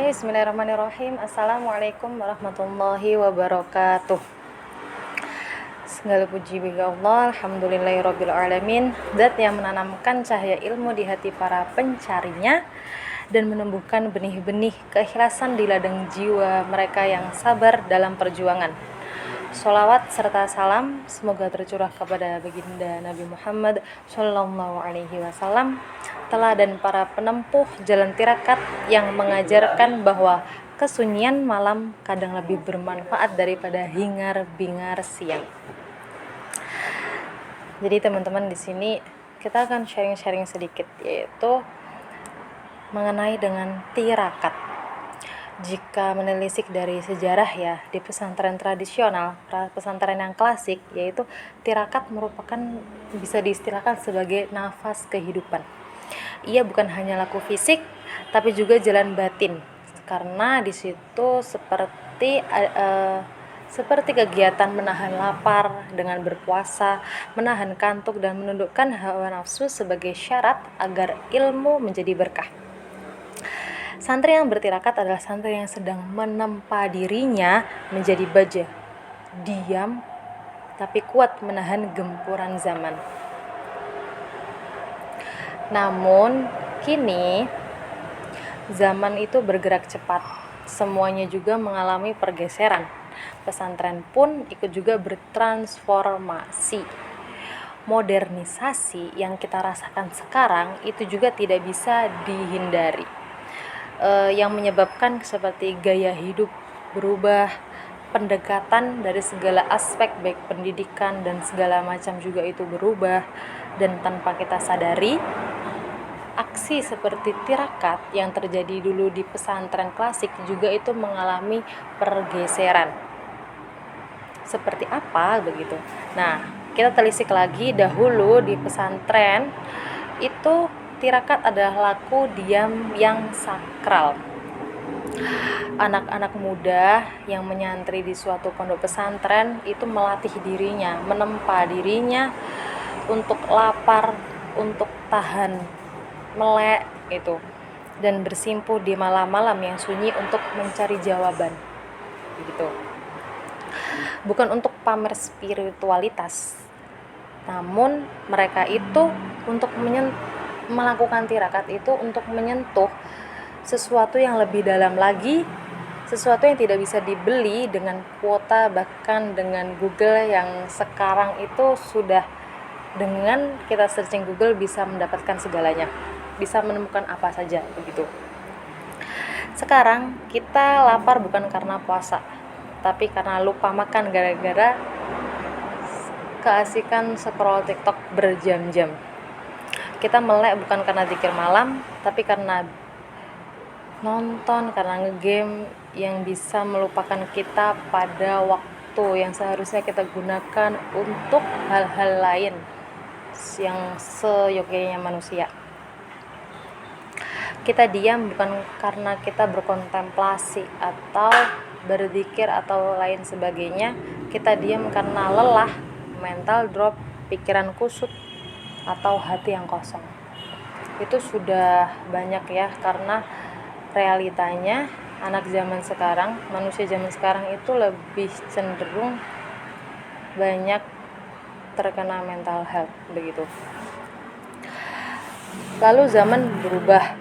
Bismillahirrahmanirrahim. Assalamualaikum warahmatullahi wabarakatuh. Segala puji bagi Allah, alhamdulillahirabbil alamin, zat yang menanamkan cahaya ilmu di hati para pencarinya dan menumbuhkan benih-benih keikhlasan di ladang jiwa mereka yang sabar dalam perjuangan. Sholawat serta salam semoga tercurah kepada baginda Nabi Muhammad Sallallahu Alaihi Wasallam, teladan para penempuh jalan tirakat yang mengajarkan bahwa kesunyian malam kadang lebih bermanfaat daripada hingar-bingar siang. Jadi teman-teman, di sini kita akan sharing-sharing sedikit, yaitu mengenai dengan tirakat. Jika menelisik dari sejarah ya, di pesantren tradisional, pesantren yang klasik, yaitu tirakat merupakan, bisa diistilahkan sebagai nafas kehidupan. Ia bukan hanya laku fisik, tapi juga jalan batin, karena di situ seperti kegiatan menahan lapar dengan berpuasa, menahan kantuk dan menundukkan hawa nafsu sebagai syarat agar ilmu menjadi berkah. Santri yang bertirakat adalah santri yang sedang menempa dirinya menjadi baja, diam tapi kuat menahan gempuran zaman. Namun kini zaman itu bergerak cepat, semuanya juga mengalami pergeseran. Pesantren pun ikut juga bertransformasi. Modernisasi yang kita rasakan sekarang itu juga tidak bisa dihindari. Yang menyebabkan seperti gaya hidup berubah, pendekatan dari segala aspek baik pendidikan dan segala macam juga itu berubah, dan tanpa kita sadari aksi seperti tirakat yang terjadi dulu di pesantren klasik juga itu mengalami pergeseran. Seperti apa begitu? Nah, kita telisik lagi dahulu di pesantren itu tirakat adalah laku diam yang sakral. Anak-anak muda yang menyantri di suatu pondok pesantren itu melatih dirinya, menempa dirinya untuk lapar, untuk tahan melek itu, dan bersimpuh di malam-malam yang sunyi untuk mencari jawaban. Begitu. Bukan untuk pamer spiritualitas, namun mereka itu untuk melakukan tirakat itu untuk menyentuh sesuatu yang lebih dalam lagi, sesuatu yang tidak bisa dibeli dengan kuota, bahkan dengan Google yang sekarang itu sudah, dengan kita searching Google bisa mendapatkan segalanya, bisa menemukan apa saja begitu. Sekarang kita lapar bukan karena puasa, tapi karena lupa makan gara-gara keasikan scroll TikTok berjam-jam. Kita melek bukan karena zikir malam, tapi karena nonton, karena ngegame yang bisa melupakan kita pada waktu yang seharusnya kita gunakan untuk hal-hal lain yang seyogyanya manusia. Kita diam bukan karena kita berkontemplasi atau berzikir atau lain sebagainya. Kita diam karena lelah, mental drop, pikiran kusut, atau hati yang kosong. Itu sudah banyak ya, karena realitanya anak zaman sekarang, manusia zaman sekarang itu lebih cenderung banyak terkena mental health begitu. Lalu zaman berubah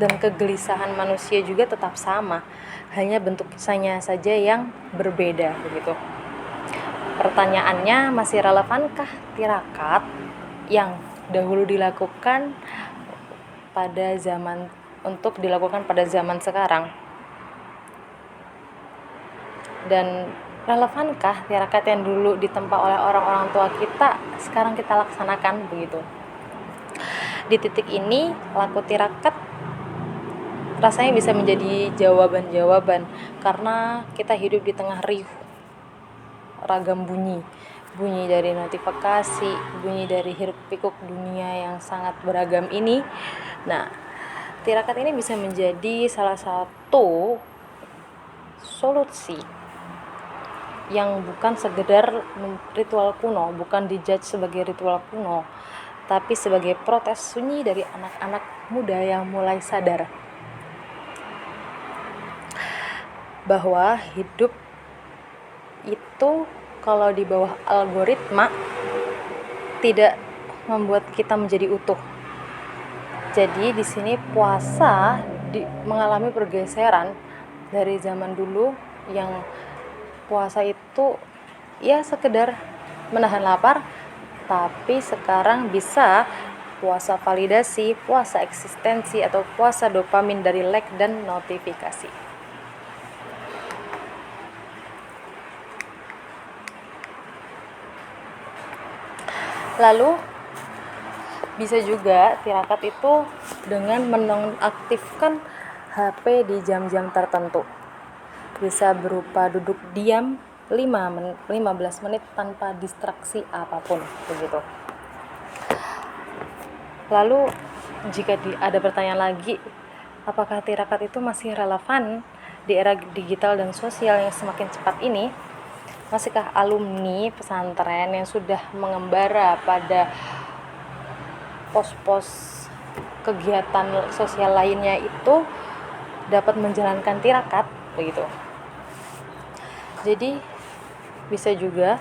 dan kegelisahan manusia juga tetap sama, hanya bentuknya saja yang berbeda begitu. Pertanyaannya, masih relevankah tirakat yang dahulu dilakukan pada zaman untuk dilakukan pada zaman sekarang? Dan relevankah tirakat yang dulu ditempa oleh orang-orang tua kita sekarang kita laksanakan begitu? Di titik ini laku tirakat rasanya bisa menjadi jawaban-jawaban, karena kita hidup di tengah riuh ragam bunyi dari notifikasi, bunyi dari hiruk-pikuk dunia yang sangat beragam ini. Nah, tirakat ini bisa menjadi salah satu solusi yang bukan sekedar ritual kuno, bukan dijudge sebagai ritual kuno, tapi sebagai protes sunyi dari anak-anak muda yang mulai sadar. bahwa hidup itu kalau di bawah algoritma tidak membuat kita menjadi utuh. Jadi di sini puasa mengalami pergeseran dari zaman dulu yang puasa itu ya sekedar menahan lapar, tapi sekarang bisa puasa validasi, puasa eksistensi, atau puasa dopamin dari like dan notifikasi. Lalu bisa juga tirakat itu dengan menonaktifkan HP di jam-jam tertentu. Bisa berupa duduk diam 15 menit tanpa distraksi apapun, begitu. Lalu jika ada pertanyaan lagi, apakah tirakat itu masih relevan di era digital dan sosial yang semakin cepat ini? Masihkah alumni pesantren yang sudah mengembara pada pos-pos kegiatan sosial lainnya itu dapat menjalankan tirakat, begitu. Jadi bisa juga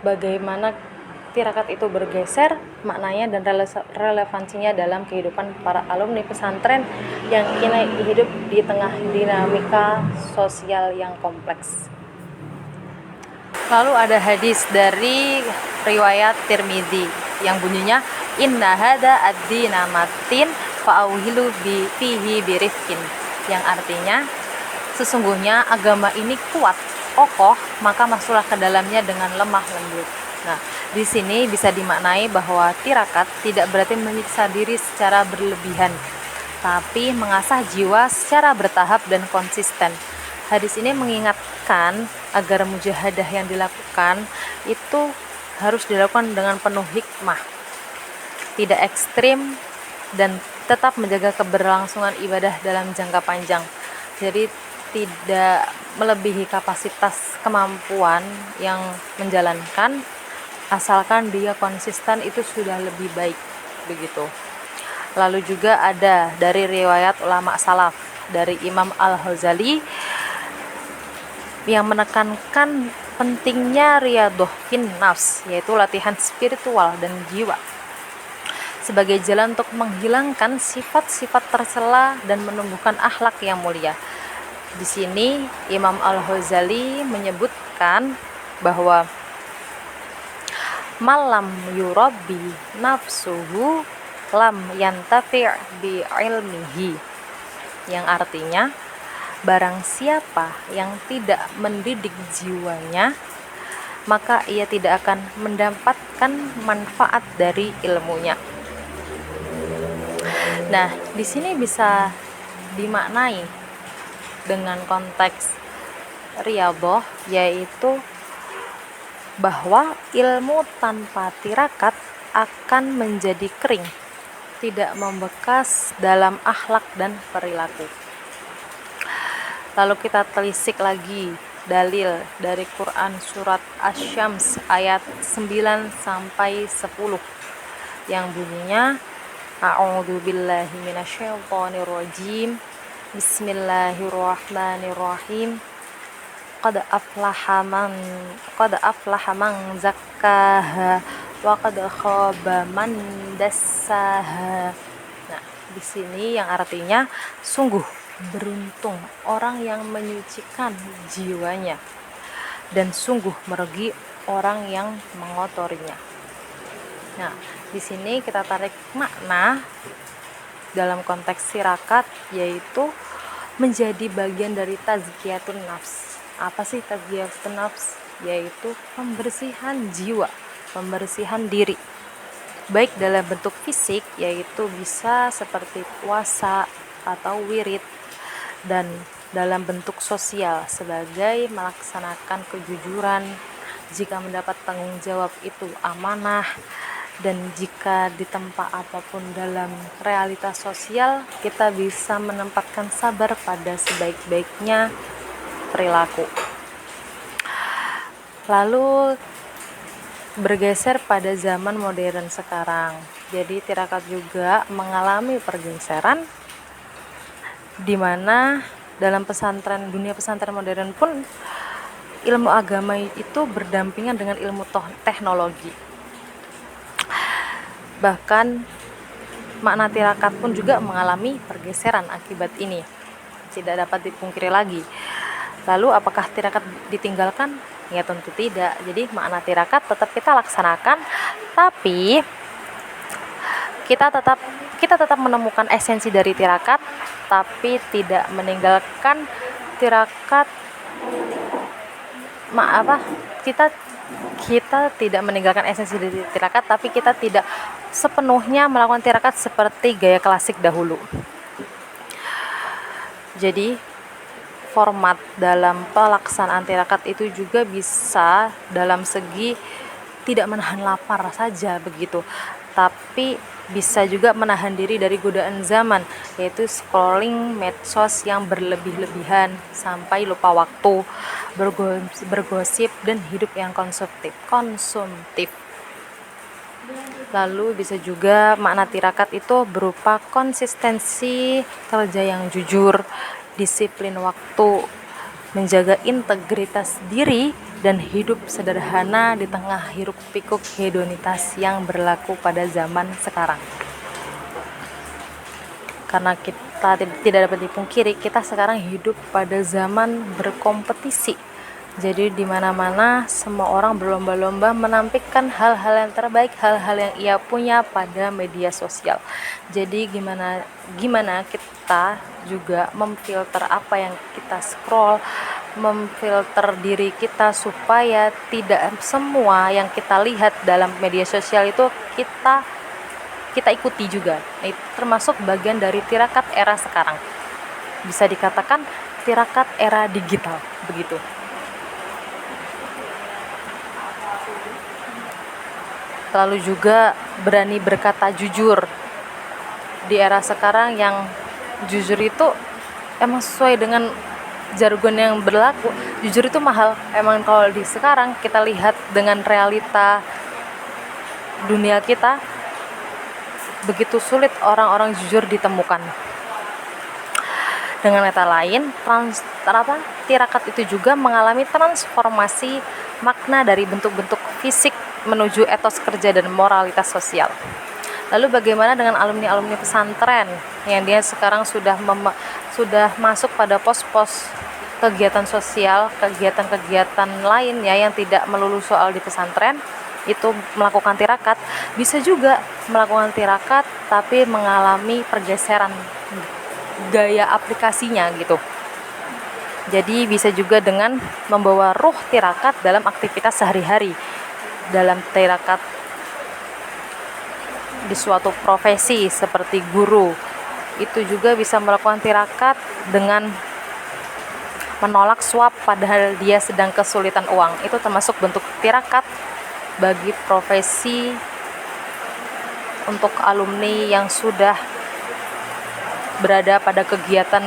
bagaimana tirakat itu bergeser maknanya dan relevansinya dalam kehidupan para alumni pesantren yang kini hidup di tengah dinamika sosial yang kompleks. Lalu ada hadis dari riwayat Tirmidzi yang bunyinya inna hada ad-dina matin fa'auhilu fihi birifkin, yang artinya sesungguhnya agama ini kuat, kokoh, maka masuklah ke dalamnya dengan lemah lembut. Nah, di sini bisa dimaknai bahwa tirakat tidak berarti menyiksa diri secara berlebihan, tapi mengasah jiwa secara bertahap dan konsisten. Hadis ini mengingatkan agar mujahadah yang dilakukan itu harus dilakukan dengan penuh hikmah, tidak ekstrim, dan tetap menjaga keberlangsungan ibadah dalam jangka panjang. Jadi tidak melebihi kapasitas kemampuan yang menjalankan, asalkan dia konsisten itu sudah lebih baik, begitu. Lalu juga ada dari riwayat ulama salaf dari Imam Al-Ghazali yang menekankan pentingnya riyadhah fin nafs, yaitu latihan spiritual dan jiwa sebagai jalan untuk menghilangkan sifat-sifat tercela dan menumbuhkan akhlak yang mulia. Di sini Imam Al-Ghazali menyebutkan bahwa malam yurabbi nafsuhu lam yantafi' bi ilmihi, yang artinya barang siapa yang tidak mendidik jiwanya, maka ia tidak akan mendapatkan manfaat dari ilmunya. Nah, di sini bisa dimaknai dengan konteks riyadhah, yaitu bahwa ilmu tanpa tirakat akan menjadi kering, tidak membekas dalam akhlak dan perilaku. Lalu kita telisik lagi dalil dari Quran surat Asy-Syams ayat 9 sampai 10 yang bunyinya A'udzu billahi minasyaitonir rajim. Bismillahirrahmanirrahim. Qad aflaha man zakkaha wa qad khaba man dassaha. Nah, di sini yang artinya sungguh beruntung orang yang menyucikan jiwanya, dan sungguh merugi orang yang mengotorinya. Nah, di sini kita tarik makna dalam konteks tirakat, yaitu menjadi bagian dari tazkiyatun nafs. Apa sih tazkiyatun nafs? Yaitu pembersihan jiwa, pembersihan diri, baik dalam bentuk fisik, yaitu bisa seperti puasa atau wirid, dan dalam bentuk sosial sebagai melaksanakan kejujuran, jika mendapat tanggung jawab itu amanah, dan jika ditempa apapun dalam realitas sosial, kita bisa menempatkan sabar pada sebaik-baiknya perilaku. Lalu bergeser pada zaman modern sekarang, jadi tirakat juga mengalami pergeseran dimana dalam pesantren, dunia pesantren modern pun ilmu agama itu berdampingan dengan ilmu teknologi. Bahkan makna tirakat pun juga mengalami pergeseran akibat ini, tidak dapat dipungkiri lagi. Lalu apakah tirakat ditinggalkan? Ya tentu tidak. Jadi makna tirakat tetap kita laksanakan, tapi kita tetap menemukan esensi dari tirakat, tapi tidak meninggalkan tirakat. Kita tidak meninggalkan esensi dari tirakat, tapi kita tidak sepenuhnya melakukan tirakat seperti gaya klasik dahulu. Jadi format dalam pelaksanaan tirakat itu juga bisa dalam segi tidak menahan lapar saja begitu, tapi bisa juga menahan diri dari godaan zaman, yaitu scrolling medsos yang berlebih-lebihan sampai lupa waktu, bergosip dan hidup yang konsumtif. Lalu bisa juga makna tirakat itu berupa konsistensi kerja yang jujur, disiplin waktu, menjaga integritas diri, dan hidup sederhana di tengah hiruk-pikuk hedonitas yang berlaku pada zaman sekarang. Karena kita tidak dapat dipungkiri, kita sekarang hidup pada zaman berkompetisi. Jadi di mana-mana semua orang berlomba-lomba menampilkan hal-hal yang terbaik, hal-hal yang ia punya pada media sosial. Jadi gimana kita juga memfilter apa yang kita scroll, memfilter diri kita supaya tidak semua yang kita lihat dalam media sosial itu kita ikuti juga. Itu termasuk bagian dari tirakat era sekarang. Bisa dikatakan tirakat era digital, begitu. Lalu juga berani berkata jujur. Di era sekarang yang jujur itu emang sesuai dengan jargon yang berlaku. Jujur itu mahal. Emang kalau di sekarang kita lihat dengan realita dunia kita, begitu sulit orang-orang jujur ditemukan. Dengan kata lain, tirakat itu juga mengalami transformasi makna dari bentuk-bentuk fisik menuju etos kerja dan moralitas sosial. Lalu bagaimana dengan alumni-alumni pesantren yang dia sekarang sudah masuk pada pos-pos kegiatan sosial, kegiatan-kegiatan lainnya yang tidak melulu soal di pesantren, itu melakukan tirakat, bisa juga melakukan tirakat tapi mengalami pergeseran gaya aplikasinya gitu. Jadi bisa juga dengan membawa ruh tirakat dalam aktivitas sehari-hari. Dalam tirakat di suatu profesi seperti guru, itu juga bisa melakukan tirakat dengan menolak suap padahal dia sedang kesulitan uang. Itu termasuk bentuk tirakat bagi profesi untuk alumni yang sudah berada pada kegiatan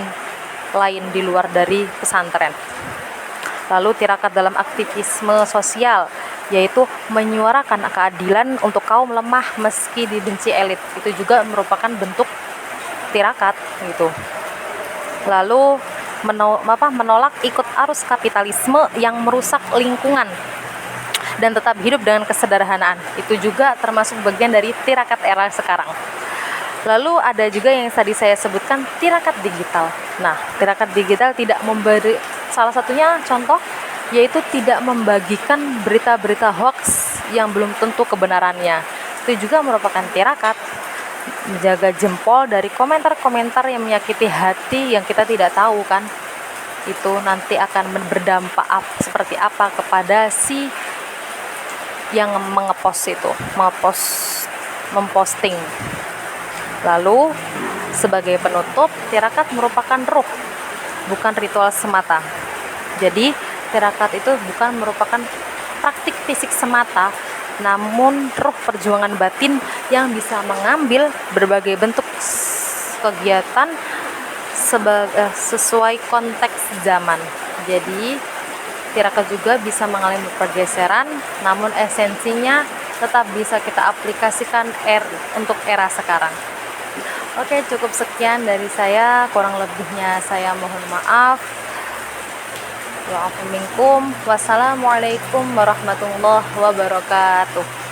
lain di luar dari pesantren. Lalu tirakat dalam aktivisme sosial, yaitu menyuarakan keadilan untuk kaum lemah meski dibenci elit. Itu juga merupakan bentuk tirakat gitu. Lalu menolak ikut arus kapitalisme yang merusak lingkungan dan tetap hidup dengan kesederhanaan. Itu juga termasuk bagian dari tirakat era sekarang. Lalu ada juga yang tadi saya sebutkan, tirakat digital. Nah, tirakat digital tidak memberi, salah satunya contoh yaitu tidak membagikan berita-berita hoax yang belum tentu kebenarannya. Itu juga merupakan tirakat. Menjaga jempol dari komentar-komentar yang menyakiti hati yang kita tidak tahu kan. Itu nanti akan berdampak seperti apa kepada si yang memposting. Lalu sebagai penutup, tirakat merupakan ruh, bukan ritual semata. Jadi tirakat itu bukan merupakan praktik fisik semata, namun ruh perjuangan batin yang bisa mengambil berbagai bentuk kegiatan sesuai konteks zaman. Jadi tirakat juga bisa mengalami pergeseran, namun esensinya tetap bisa kita aplikasikan untuk era sekarang. Oke, cukup sekian dari saya, kurang lebihnya saya mohon maaf. Wa'afu minkum. Wassalamualaikum warahmatullahi wabarakatuh.